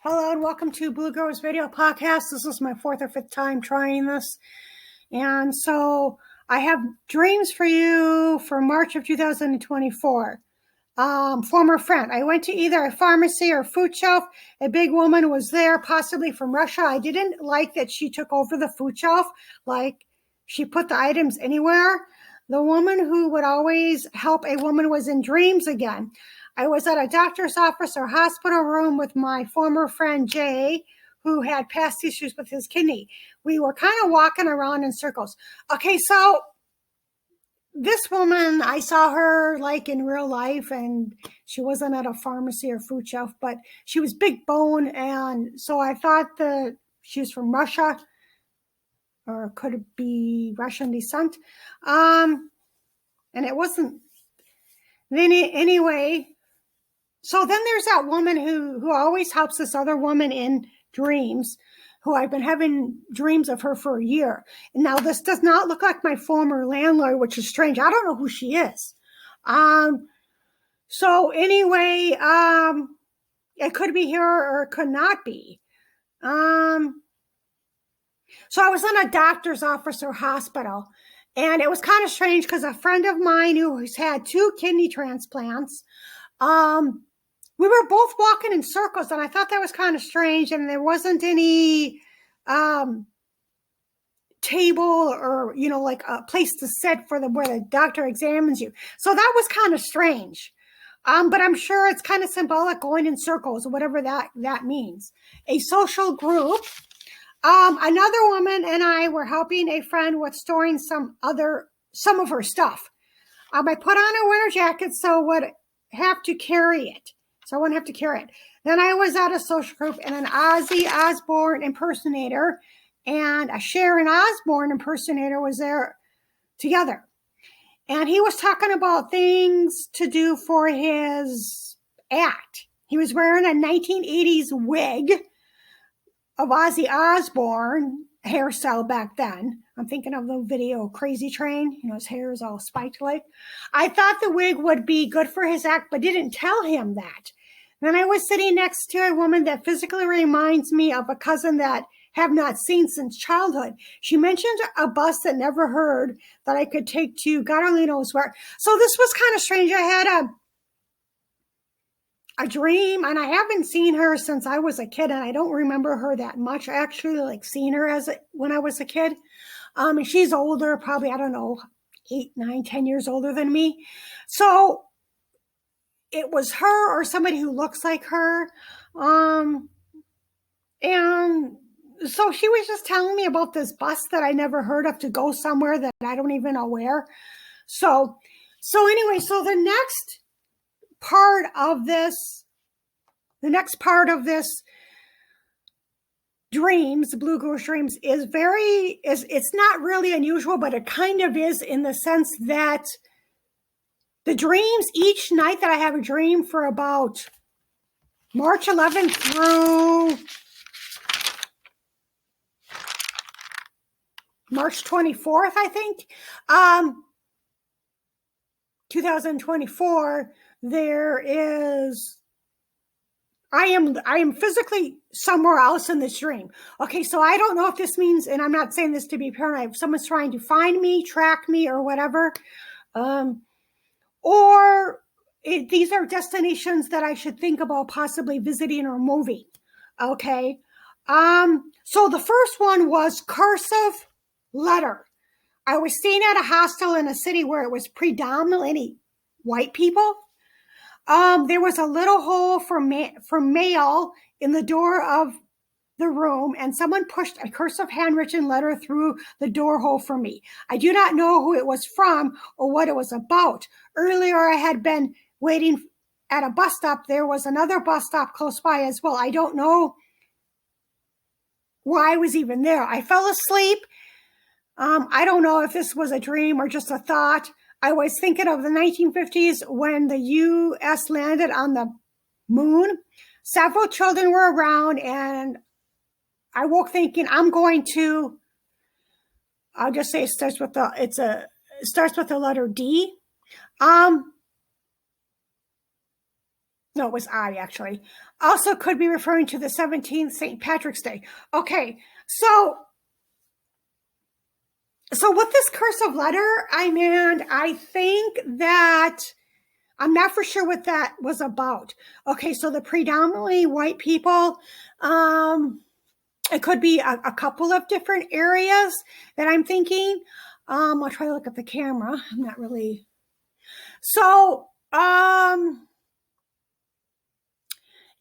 Hello and welcome to Blue Girls Video Podcast. This is my fourth or fifth time trying this. And so I have dreams for you for March of 2024. Former friend. I went to either a pharmacy or food shelf. A big woman was there, possibly from Russia. I didn't like that she took over the food shelf, like she put the items anywhere. The woman who would always help a woman was in dreams again. I was at a doctor's office or hospital room with my former friend Jay, who had past issues with his kidney. We were kind of walking around in circles. Okay, so this woman, I saw her like in real life, and she wasn't at a pharmacy or food shelf, but she was big bone, and so I thought that she was from Russia, or could it be Russian descent? And it wasn't. Then anyway, so then there's that woman who always helps this other woman in dreams, who I've been having dreams of her for a year. And now this does not look like my former landlord, which is strange. I don't know who she is. So anyway, it could be here or it could not be. So I was in a doctor's office or hospital, and it was kind of strange because a friend of mine who's had 2 kidney transplants, we were both walking in circles, and I thought that was kind of strange, and there wasn't any table or, like a place to sit where the doctor examines you. So that was kind of strange. But I'm sure it's kind of symbolic, going in circles, whatever that means. A social group. Another woman and I were helping a friend with storing some of her stuff. I put on a winter jacket so I would have to carry it. So I wouldn't have to carry it. Then I was at a social group, and an Ozzy Osbourne impersonator and a Sharon Osbourne impersonator was there together. And he was talking about things to do for his act. He was wearing a 1980s wig of Ozzy Osbourne hairstyle back then. I'm thinking of the video Crazy Train. His hair is all spiked like. I thought the wig would be good for his act, but didn't tell him that. Then I was sitting next to a woman that physically reminds me of a cousin that have not seen since childhood. She mentioned a bus that never heard that I could take to God only knows where. So this was kind of strange. I had a dream, and I haven't seen her since I was a kid, and I don't remember her that much. I actually like seeing her when I was a kid. And she's older, probably, I don't know, 8, 9, 10 years older than me. So it was her or somebody who looks like her. And so she was just telling me about this bus that I never heard of to go somewhere that I don't even know where. So anyway, so the next part of this dreams, the Blue Girls dreams, is it's not really unusual, but it kind of is, in the sense that the dreams, each night that I have a dream for about March 11th through March 24th, I think, 2024, I am physically somewhere else in this dream. Okay, so I don't know if this means, and I'm not saying this to be paranoid, if someone's trying to find me, track me, or whatever, or these are destinations that I should think about possibly visiting or moving. Okay, so the first one was cursive letter. I was staying at a hostel in a city where it was predominantly white people. There was a little hole for mail in the door of the room, and someone pushed a cursive handwritten letter through the door hole for me. I do not know who it was from or what it was about. Earlier, I had been waiting at a bus stop. There was another bus stop close by as well. I don't know why I was even there. I fell asleep. I don't know if this was a dream or just a thought. I was thinking of the 1950s when the U.S. landed on the moon. Several children were around, and I woke thinking, I'll just say it starts with the letter D. No, it was I, actually. Also could be referring to the 17th, St. Patrick's Day. Okay, so with this cursive letter, I think that I'm not for sure what that was about. Okay, so the predominantly white people, it could be a couple of different areas that I'm thinking. I'll try to look at the camera. I'm not really. So,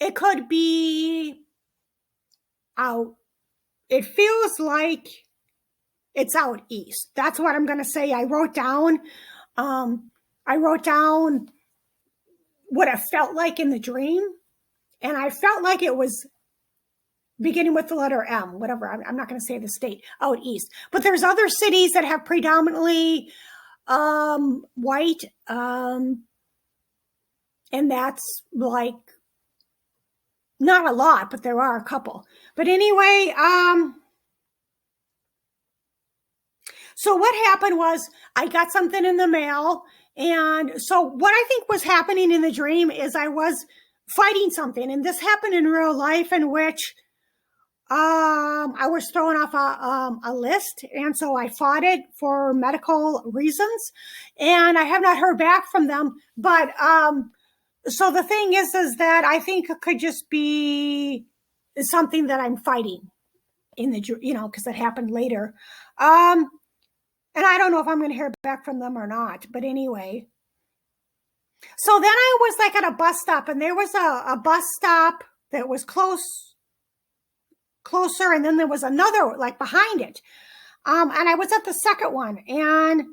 it could be out. It feels like it's out east. That's what I'm going to say. I wrote down what it felt like in the dream. And I felt like it was beginning with the letter M, whatever. I'm not going to say the state, out east. But there's other cities that have predominantly white. And that's like not a lot, but there are a couple. But anyway, so what happened was I got something in the mail. And so what I think was happening in the dream is I was fighting something. And this happened in real life, in which I was thrown off a list. And so I fought it for medical reasons. And I have not heard back from them. But so the thing is that I think it could just be something that I'm fighting in the, because it happened later. And I don't know if I'm going to hear back from them or not. But anyway. So then I was like at a bus stop, and there was a bus stop that was closer. And then there was another like behind it. And I was at the second one, and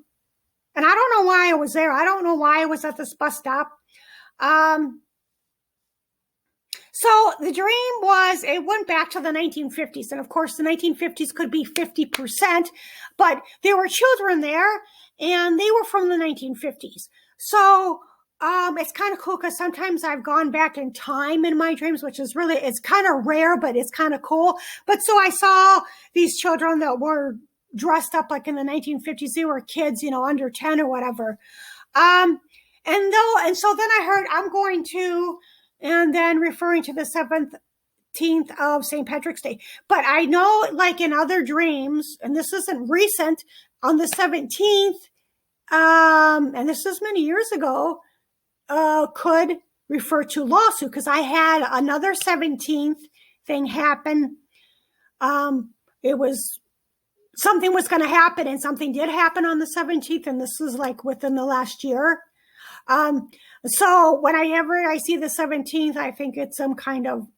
I don't know why I was there. I don't know why I was at this bus stop. So the dream was, it went back to the 1950s. And of course, the 1950s could be 50%, but there were children there, and they were from the 1950s. So it's kind of cool, because sometimes I've gone back in time in my dreams, which is really, it's kind of rare, but it's kind of cool. But so I saw these children that were dressed up like in the 1950s. They were kids, under 10 or whatever. And so then I heard, I'm going to, and then referring to the 17th of St. Patrick's Day. But I know, like in other dreams, and this isn't recent, on the 17th, and this is many years ago, could refer to lawsuit, because I had another 17th thing happen. It was, something was going to happen, and something did happen on the 17th, and this was like within the last year. So whenever I see the 17th, I think it's some kind of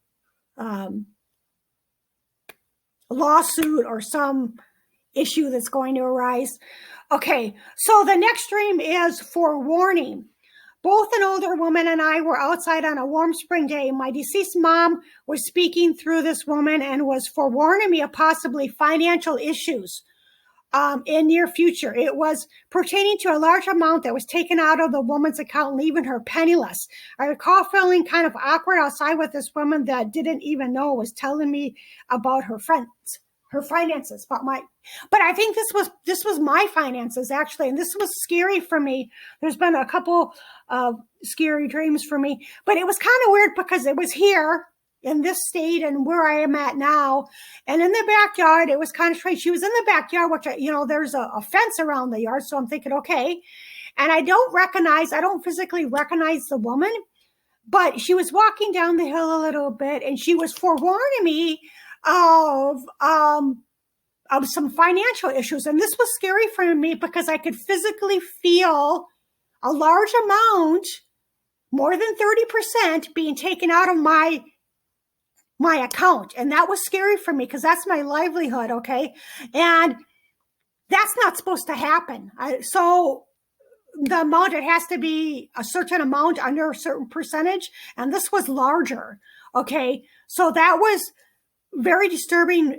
lawsuit or some issue that's going to arise. Okay, so the next dream is forewarning. Both an older woman and I were outside on a warm spring day. My deceased mom was speaking through this woman and was forewarning me of possibly financial issues in near future. It was pertaining to a large amount that was taken out of the woman's account, leaving her penniless. I recall feeling kind of awkward outside with this woman that didn't even know was telling me about her finances. But I think this was my finances, actually, and this was scary for me. There's been a couple of scary dreams for me, but it was kind of weird because it was here in this state and where I am at now. And in the backyard, it was kind of strange. She was in the backyard, which, there's a fence around the yard. So I'm thinking, okay. And I don't physically recognize the woman, but she was walking down the hill a little bit, and she was forewarning me of some financial issues. And this was scary for me because I could physically feel a large amount, more than 30%, being taken out of my account. And that was scary for me because that's my livelihood, okay? And that's not supposed to happen. So the amount, it has to be a certain amount under a certain percentage. And this was larger, okay? So that was very disturbing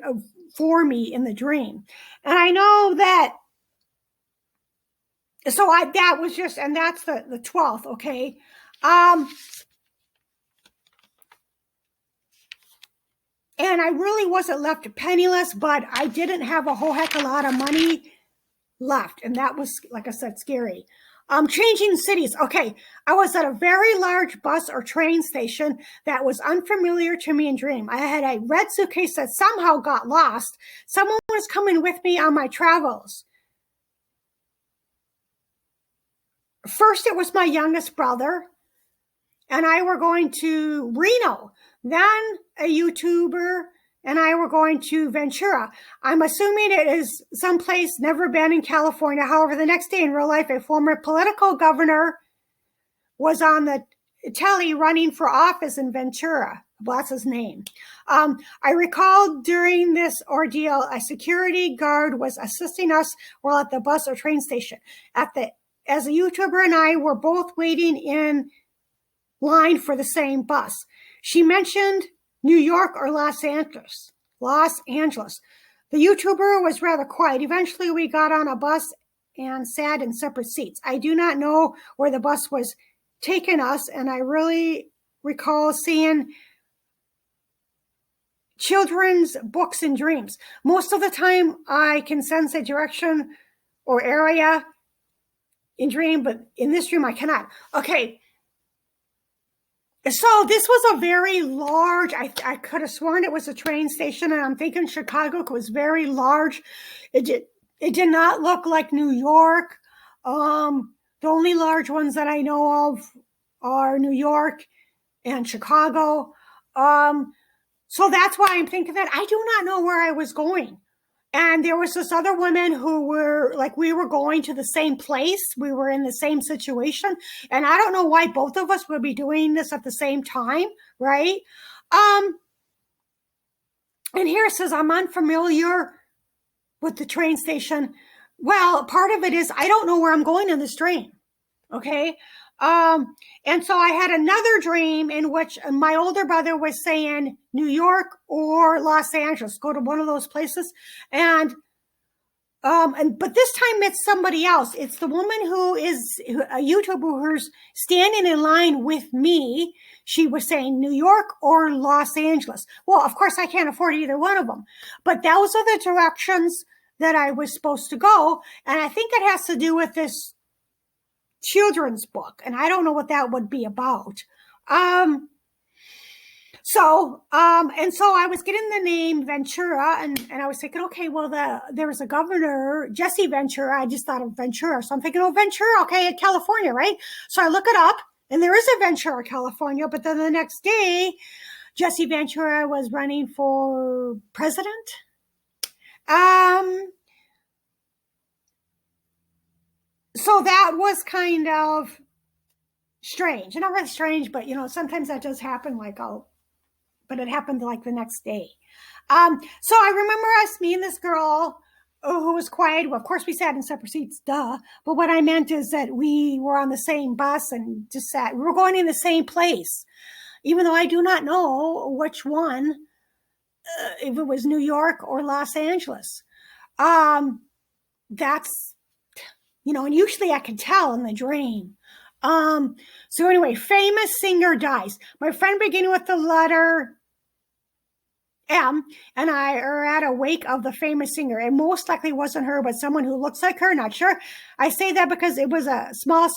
for me in the dream. And I know that, so that was just, and that's the 12th, okay? And I really wasn't left penniless, but I didn't have a whole heck of a lot of money left. And that was, like I said, scary. Changing cities. Okay, I was at a very large bus or train station that was unfamiliar to me in dream. I had a red suitcase that somehow got lost. Someone was coming with me on my travels. First, it was my youngest brother, and I were going to Reno. Then a YouTuber and I were going to Ventura. I'm assuming it is someplace never been in California. However, the next day in real life, a former political governor was on the telly running for office in Ventura. Well, that's his name. I recall during this ordeal, a security guard was assisting us while at the bus or train station. As a YouTuber and I were both waiting in line for the same bus. She mentioned New York or Los Angeles. Los Angeles. The YouTuber was rather quiet. Eventually, we got on a bus and sat in separate seats. I do not know where the bus was taking us, and I really recall seeing children's books and dreams. Most of the time, I can sense a direction or area in dream, but in this dream, I cannot. Okay. So this was a very large, I could have sworn it was a train station, and I'm thinking Chicago was very large. It did not look like New York. The only large ones that I know of are New York and Chicago. So that's why I'm thinking that. I do not know where I was going. And there was this other woman who were like, we were going to the same place. We were in the same situation. And I don't know why both of us would be doing this at the same time, right? And here it says, I'm unfamiliar with the train station. Well, part of it is I don't know where I'm going in this train, okay? And so I had another dream in which my older brother was saying New York or Los Angeles, go to one of those places. But this time it's somebody else. It's the woman who is a YouTuber who's standing in line with me. She was saying New York or Los Angeles. Well, of course I can't afford either one of them, but those are the directions that I was supposed to go. And I think it has to do with this children's book, and I don't know what that would be about. So I was getting the name Ventura, and I was thinking, okay, well, there was a governor, Jesse Ventura. I just thought of Ventura, so I'm thinking, oh, Ventura, okay, California, right? So I look it up, and there is a Ventura, California. But then the next day, Jesse Ventura was running for president. So that was kind of strange. Not really strange, but, sometimes that does happen, but it happened like the next day. So I remember me and this girl who was quiet. Well, of course, we sat in separate seats, duh. But what I meant is that we were on the same bus and just we were going in the same place, even though I do not know which one, if it was New York or Los Angeles. That's, and usually I can tell in the dream. So anyway, famous singer dies. My friend beginning with the letter M and I are at a wake of the famous singer. It most likely wasn't her, but someone who looks like her, not sure. I say that because it was a small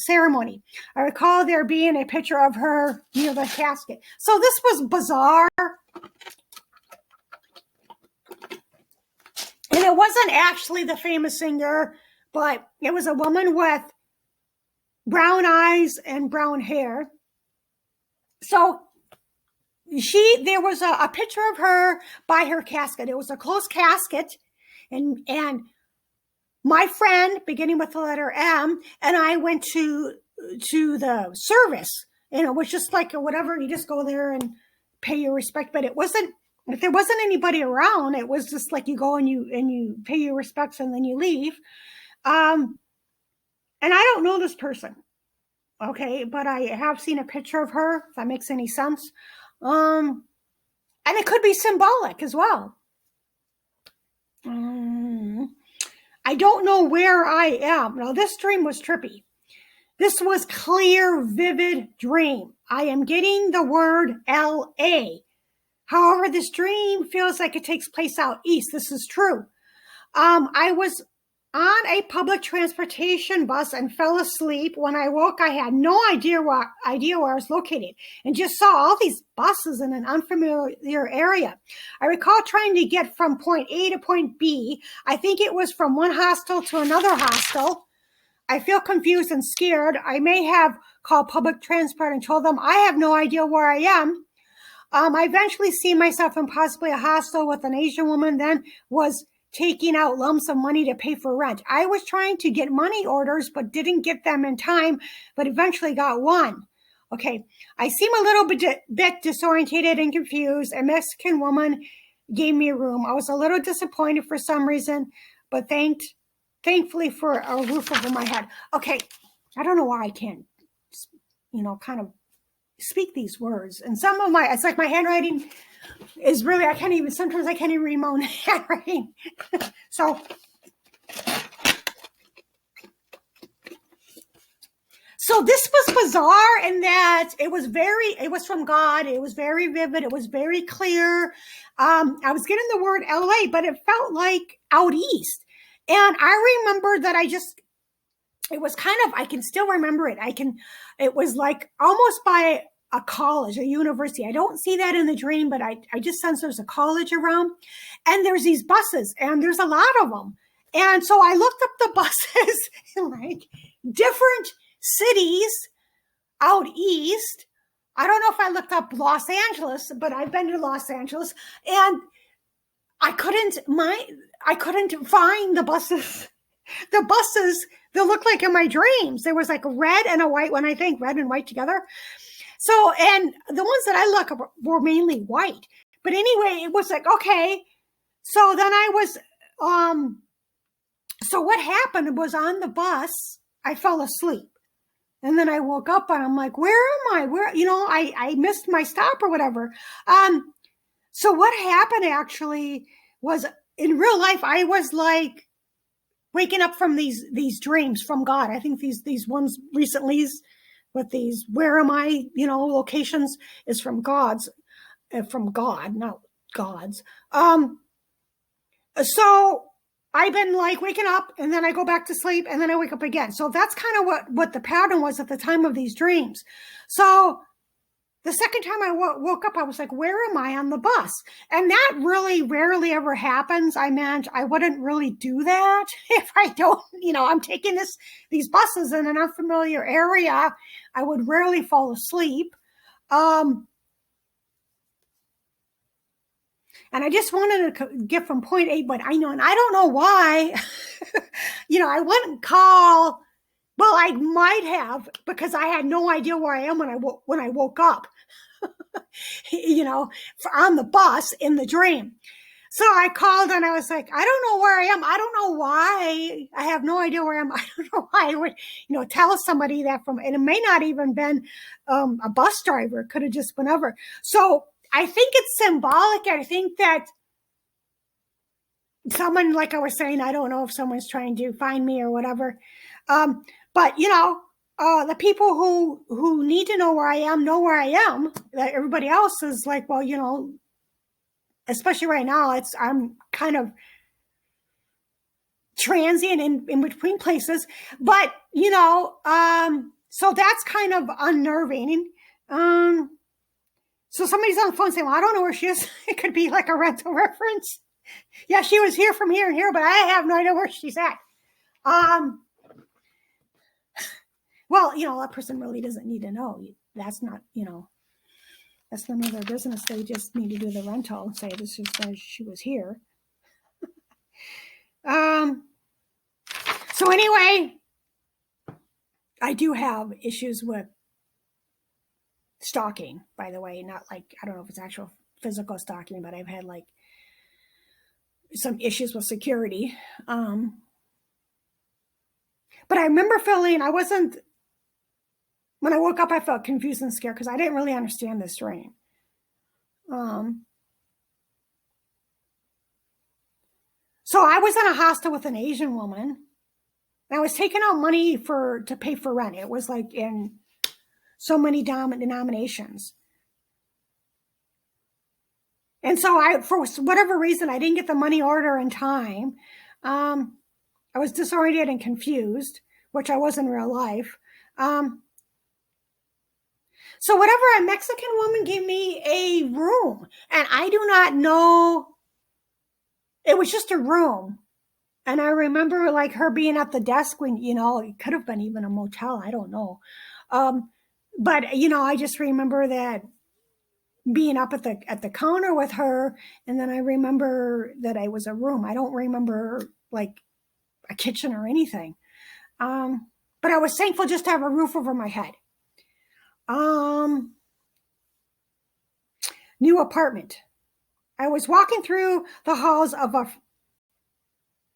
ceremony. I recall there being a picture of her near the casket. So this was bizarre. And it wasn't actually the famous singer, but it was a woman with brown eyes and brown hair. So there was a picture of her by her casket. It was a closed casket, and my friend, beginning with the letter M, and I went to the service, and it was just like whatever. You just go there and pay your respect, but it wasn't. If there wasn't anybody around, it was just like you go and you pay your respects and then you leave. And I don't know this person, okay, but I have seen a picture of her, if that makes any sense. And it could be symbolic as well. I don't know where I am. Now, this dream was trippy. This was clear, vivid dream. I am getting the word L.A. However, this dream feels like it takes place out east. This is true. I was on a public transportation bus and fell asleep. When I woke, I had no idea where I was located and just saw all these buses in an unfamiliar area. I recall trying to get from point A to point B. I think it was from one hostel to another hostel. I feel confused and scared. I may have called public transport and told them I have no idea where I am. I eventually see myself in possibly a hostel with an Asian woman, then was taking out lumps of money to pay for rent. I was trying to get money orders, but didn't get them in time, but eventually got one. Okay, I seem a little bit disorientated and confused. A Mexican woman gave me a room. I was a little disappointed for some reason, but thankfully for a roof over my head. Okay, I don't know why I can't, kind of speak these words. And some of it's like my handwriting is really, sometimes I can't even read my own handwriting. So this was bizarre in that it was from God. It was very vivid. It was very clear. I was getting the word LA, but it felt like out east. And I remember that it was kind of, I can still remember it. It was like almost by a college, a university. I don't see that in the dream, but I just sense there's a college around and there's these buses and there's a lot of them. And so I looked up the buses in like different cities out east. I don't know if I looked up Los Angeles, but I've been to Los Angeles and I couldn't find the buses. The buses that looked like in my dreams. There was like a red and a white one, I think, red and white together. So, and the ones that I looked up were mainly white. But anyway, it was like, okay. So then I was, so what happened was on the bus, I fell asleep. And then I woke up and I'm like, where am I? Where, I missed my stop or whatever. So what happened actually was in real life, I was like, waking up from these dreams from God. I think these ones recently with these where am I, locations is from God, not God's. So I've been like waking up and then I go back to sleep and then I wake up again. So that's kind of what the pattern was at the time of these dreams. So the second time I woke up, I was like, where am I on the bus? And that really rarely ever happens. I wouldn't really do that if I don't, I'm taking these buses in an unfamiliar area. I would rarely fall asleep. And I just wanted to get from point A, but and I don't know why, I wouldn't call. Well, I might have because I had no idea where I am when I woke up, on the bus in the dream. So I called and I was like, I don't know where I am. I don't know why. I have no idea where I am. I don't know why I would, tell somebody that and it may not even been a bus driver. It could have just been over. So I think it's symbolic. I think that someone, like I was saying, I don't know if someone's trying to find me or whatever. But, the people who need to know where I am know where I am. That everybody else is like, well, especially right now, I'm kind of transient in between places. But, so that's kind of unnerving. So somebody's on the phone saying, well, I don't know where she is. It could be like a rental reference. Yeah, she was here from here and here, but I have no idea where she's at. Well, that person really doesn't need to know. That's not, that's none of their business. They just need to do the rental and say this is where she was here. So anyway, I do have issues with stalking, by the way. Not like, I don't know if it's actual physical stalking, but I've had like some issues with security. But I remember when I woke up, I felt confused and scared because I didn't really understand this dream. So I was in a hostel with an Asian woman. And I was taking out money to pay for rent. It was like in so many denominations. And so for whatever reason, I didn't get the money order in time. I I was disoriented and confused, which I was in real life. So whatever, a Mexican woman gave me a room, and I do not know. It was just a room. And I remember like her being at the desk when, it could have been even a motel. I don't know. But, I just remember that being up at the counter with her. And then I remember that I was a room. I don't remember like a kitchen or anything. But I was thankful just to have a roof over my head. New apartment. I was walking through the halls of a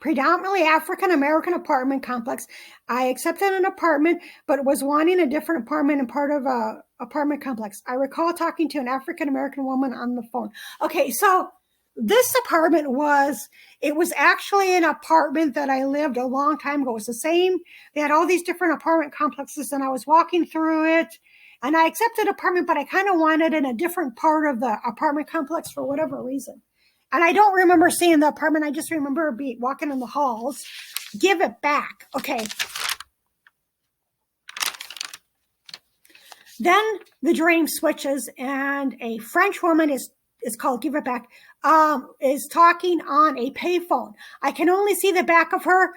predominantly African-American apartment complex. I accepted an apartment, but was wanting a different apartment and part of a apartment complex. I recall talking to an African-American woman on the phone. Okay, so this apartment was actually an apartment that I lived a long time ago. It was the same. They had all these different apartment complexes, and I was walking through it, and I accepted apartment, but I kind of wanted in a different part of the apartment complex for whatever reason. And I don't remember seeing the apartment. I just remember walking in the halls. Give it back. Okay. Then the dream switches, and a French woman is called Give It Back, is talking on a payphone. I can only see the back of her.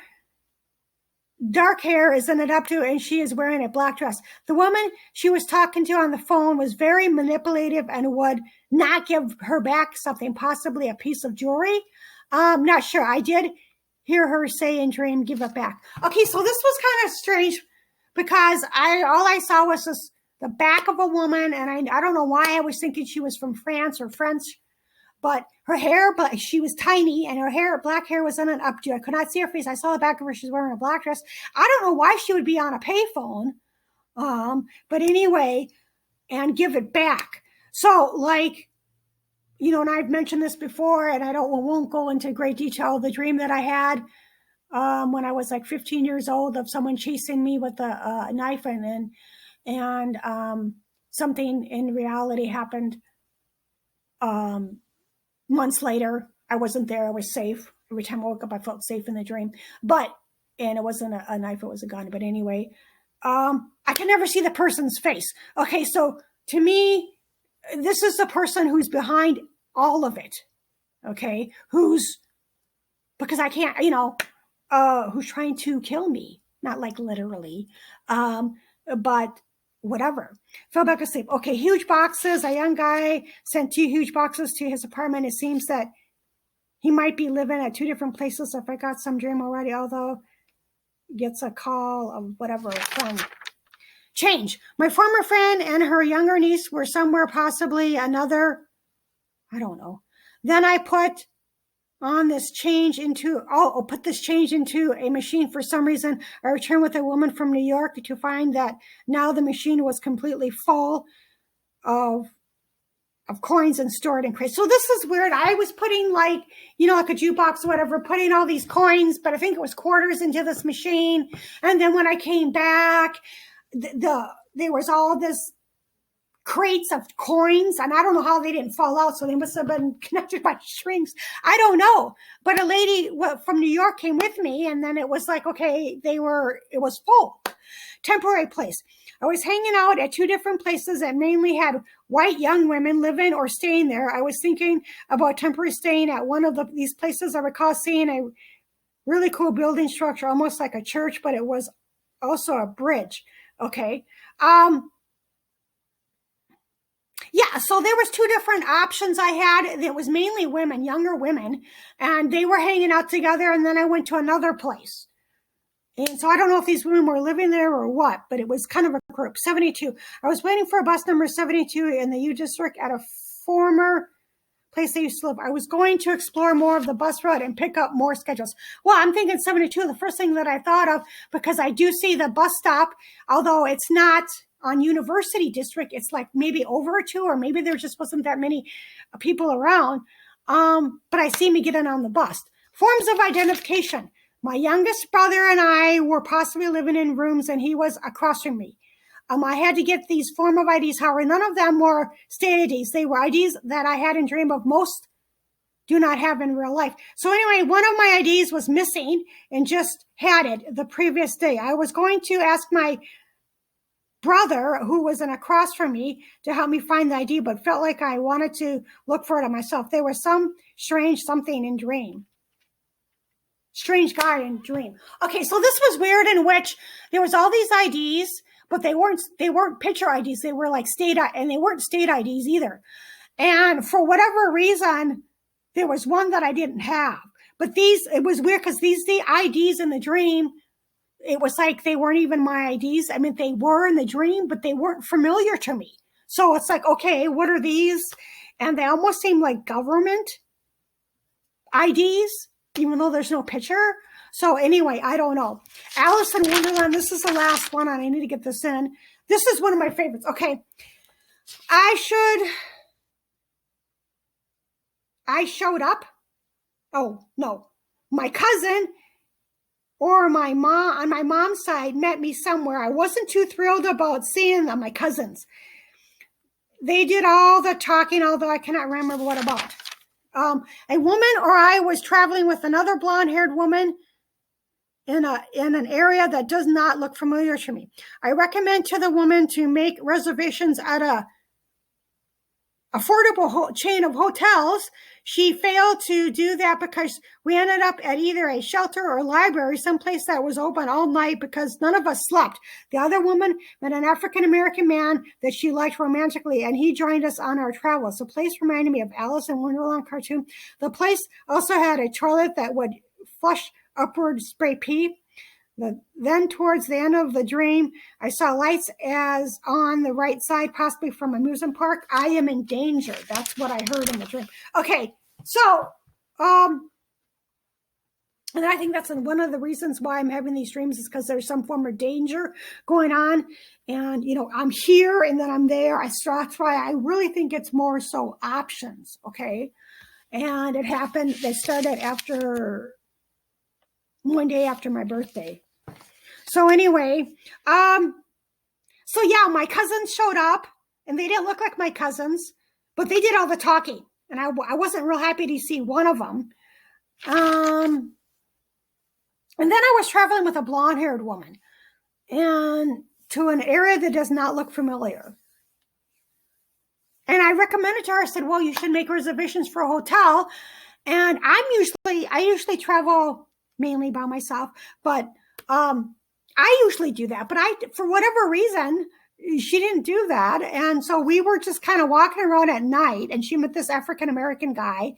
Dark hair is in it up to, and she is wearing a black dress. The woman she was talking to on the phone was very manipulative and would not give her back something, possibly a piece of jewelry. Not sure. I did hear her say in dream, give it back. Okay, so this was kind of strange because all I saw was the back of a woman, and I don't know why I was thinking she was from France or French. But her hair, but she was tiny, and her black hair was in an updo. I could not see her face. I saw the back of her. She was wearing a black dress. I don't know why she would be on a payphone. But anyway, and give it back. So like, and I've mentioned this before, and won't go into great detail. The dream that I had when I was like 15 years old of someone chasing me with a knife, and something in reality happened. Months later, I wasn't there. I was safe. Every time I woke up, I felt safe in the dream. And it wasn't a knife, it was a gun. But anyway, I can never see the person's face. Okay, so to me, this is the person who's behind all of it. Okay, because I can't, who's trying to kill me. Not like literally, but whatever. Fell back asleep. Okay, huge boxes. A young guy sent 2 huge boxes to his apartment. It seems that he might be living at 2 different places. If I got some dream already, although gets a call of whatever friend. Change. My former friend and her younger niece were somewhere, possibly another, I don't know. Then I put this change into a machine. For some reason, I returned with a woman from New York to find that now the machine was completely full of coins and stored in crates. So this is weird. I was putting like a jukebox or whatever, putting all these coins, but I think it was quarters into this machine. And then when I came back, there was all this crates of coins, and I don't know how they didn't fall out, so they must have been connected by strings. I don't know. But a lady from New York came with me, and then it was like, okay, it was full. Temporary place. I was hanging out at 2 different places that mainly had white young women living or staying there. I was thinking about temporary staying at one of these places. I recall seeing a really cool building structure, almost like a church, but it was also a bridge. Okay. Yeah, so there was 2 different options I had. It was mainly women, younger women, and they were hanging out together, and then I went to another place. And so I don't know if these women were living there or what, but it was kind of a group. 72. I was waiting for bus number 72 in the U District at a former place they used to live. I was going to explore more of the bus route and pick up more schedules. Well, I'm thinking 72, the first thing that I thought of, because I do see the bus stop, although it's not on University District, it's like maybe over 2, or maybe there just wasn't that many people around. But I see me getting on the bus. Forms of identification. My youngest brother and I were possibly living in rooms, and he was across from me. I had to get these form of IDs. However, none of them were state IDs. They were IDs that I had in dream of most do not have in real life. So anyway, one of my IDs was missing and just had it the previous day. I was going to ask my brother, who was across from me, to help me find the ID, but felt like I wanted to look for it myself. There was some strange something in dream. Strange guy in dream. Okay, so this was weird, in which there was all these IDs, but they weren't picture IDs. They were like state, and they weren't state IDs either. And for whatever reason, there was one that I didn't have. But it was weird because the IDs in the dream, it was like they weren't even my IDs. I mean, they were in the dream, but they weren't familiar to me. So it's like, okay, what are these? And they almost seem like government IDs, even though there's no picture. So anyway, I don't know. Alice in Wonderland, this is the last one, and I need to get this in. This is one of my favorites. Okay. I showed up. Oh, no. My cousin or my mom on my mom's side met me somewhere. I wasn't too thrilled about seeing them, my cousins. They did all the talking, although I cannot remember what about. A woman or I was traveling with another blonde-haired woman in an area that does not look familiar to me. I recommend to the woman to make reservations at a affordable chain of hotels. She failed to do that because we ended up at either a shelter or a library, someplace that was open all night because none of us slept. The other woman met an African-American man that she liked romantically, and he joined us on our travels. The place reminded me of Alice in Wonderland cartoon. The place also had a toilet that would flush upward spray pee. Then towards the end of the dream, I saw lights as on the right side, possibly from an amusement park. I am in danger. That's what I heard in the dream. Okay, so, and I think that's one of the reasons why I'm having these dreams is because there's some form of danger going on. And, you know, I'm here and then I'm there. That's why I really think it's more so options, okay? And it happened, they started one day after my birthday. So anyway, so yeah, my cousins showed up, and they didn't look like my cousins, but they did all the talking, and I wasn't real happy to see one of them. And then I was traveling with a blonde-haired woman, and to an area that does not look familiar. And I recommended to her, I said, well, you should make reservations for a hotel. And I usually travel mainly by myself, but I usually do that, but for whatever reason, she didn't do that. And so we were just kind of walking around at night, and she met this African-American guy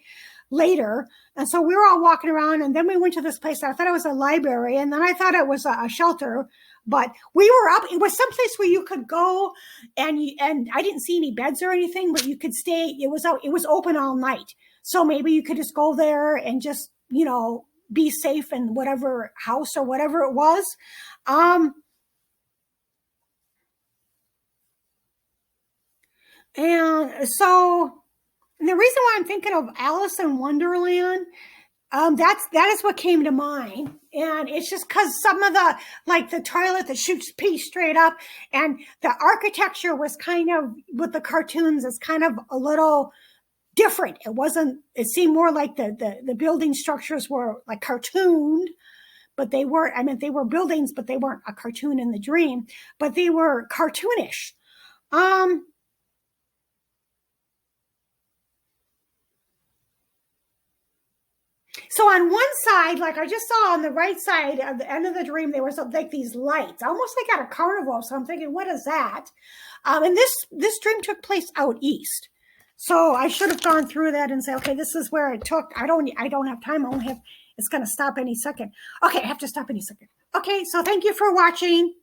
later. And so we were all walking around, and then we went to this place. I thought it was a library, and then I thought it was a shelter, but we were up. It was someplace where you could go, and I didn't see any beds or anything, but you could stay. It was open all night. So maybe you could just go there and just, you know, be safe in whatever house or whatever it was. And so the reason why I'm thinking of Alice in Wonderland, that is what came to mind. And it's just because some of the toilet that shoots pee straight up, and the architecture was kind of, with the cartoons, is kind of a little different. It seemed more like the building structures were like cartooned, but they weren't. I mean, they were buildings, but they weren't a cartoon in the dream, but they were cartoonish. So on one side, like I just saw on the right side at the end of the dream, there was like these lights, almost like at a carnival. So I'm thinking, what is that? And this dream took place out east. So I should have gone through that and say, okay, this is where it took. I don't have time. It's going to stop any second. Okay, I have to stop any second. Okay, so thank you for watching.